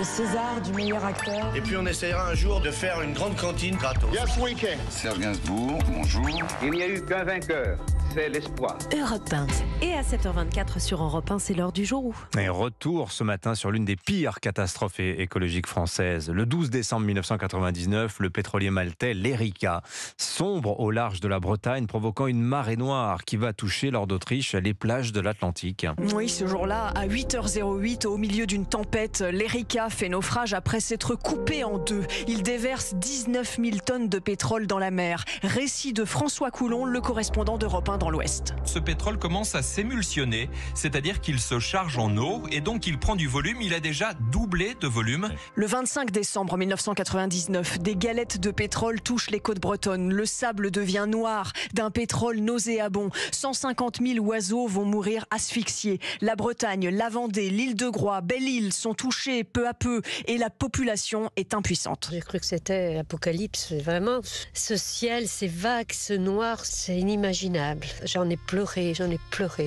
le César du meilleur acteur. Et puis on essaiera un jour de faire une grande cantine gratos. Yes, we can. Serge Gainsbourg, bonjour. Il n'y a eu qu'un vainqueur, c'est l'espoir. Europe 1. Et à 7h24 sur Europe 1, c'est l'heure du jour où. Et retour ce matin sur l'une des pires catastrophes écologiques françaises. Le 12 décembre 1999, le pétrolier maltais l'Erika sombre au large de la Bretagne, provoquant une marée noire qui va toucher lors d'Autriche les plages de l'Atlantique. Oui, ce jour-là, à 8h08, au milieu d'une tempête, l'Erika fait naufrage après s'être coupé en deux. Il déverse 19 000 tonnes de pétrole dans la mer. Récit de François Coulon, le correspondant d'Europe 1 dans l'Ouest. Ce pétrole commence à s'émulsionner, c'est-à-dire qu'il se charge en eau et donc il prend du volume. Il a déjà doublé de volume. Le 25 décembre 1999, des galettes de pétrole touchent les côtes bretonnes. Le sable devient noir d'un pétrole nauséabond. 150 000 oiseaux vont mourir asphyxiés. La Bretagne, la Vendée, l'île de Groix, Belle-Île sont touchées peu à peu et la population est impuissante. J'ai cru que c'était l'apocalypse. Vraiment, ce ciel, ces vagues, ce noir, c'est inimaginable. J'en ai pleuré.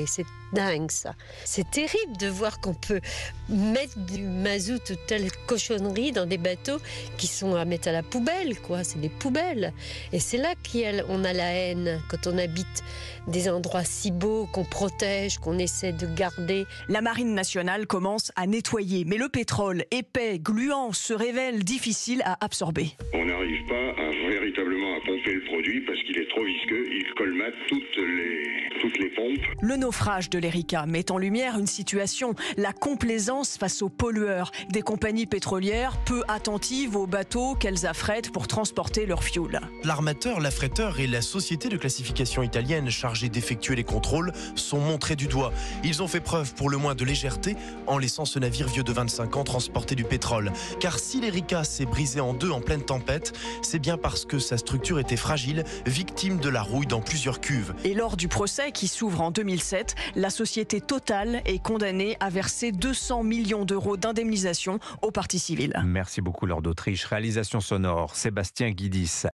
C'est dingue, ça. C'est terrible de voir qu'on peut mettre du mazout ou telle cochonnerie dans des bateaux qui sont à mettre à la poubelle, quoi. C'est des poubelles. Et c'est là qu'on a la haine, quand on habite des endroits si beaux, qu'on protège, qu'on essaie de garder. La marine nationale commence à nettoyer, mais le pétrole, épais, gluant, se révèle difficile à absorber. On n'arrive pas véritablement à pomper le produit parce qu'il est trop visqueux. Il colmate toutes les pompes. Le naufrage de l'Erika met en lumière une situation, la complaisance face aux pollueurs. Des compagnies pétrolières peu attentives aux bateaux qu'elles affrètent pour transporter leur fioul. L'armateur, l'affréteur et la société de classification italienne chargée d'effectuer les contrôles sont montrés du doigt. Ils ont fait preuve pour le moins de légèreté en laissant ce navire vieux de 25 ans transporter du pétrole. Car si l'Erika s'est brisé en deux en pleine tempête, c'est bien parce que sa structure était fragile, victime de la rouille dans plusieurs cuves. Et lors du procès qui s'ouvre en 2007, la société Total est condamnée à verser 200 millions d'euros d'indemnisation aux parties civiles. Merci beaucoup Laure d'Autriche. Réalisation sonore, Sébastien Guidis.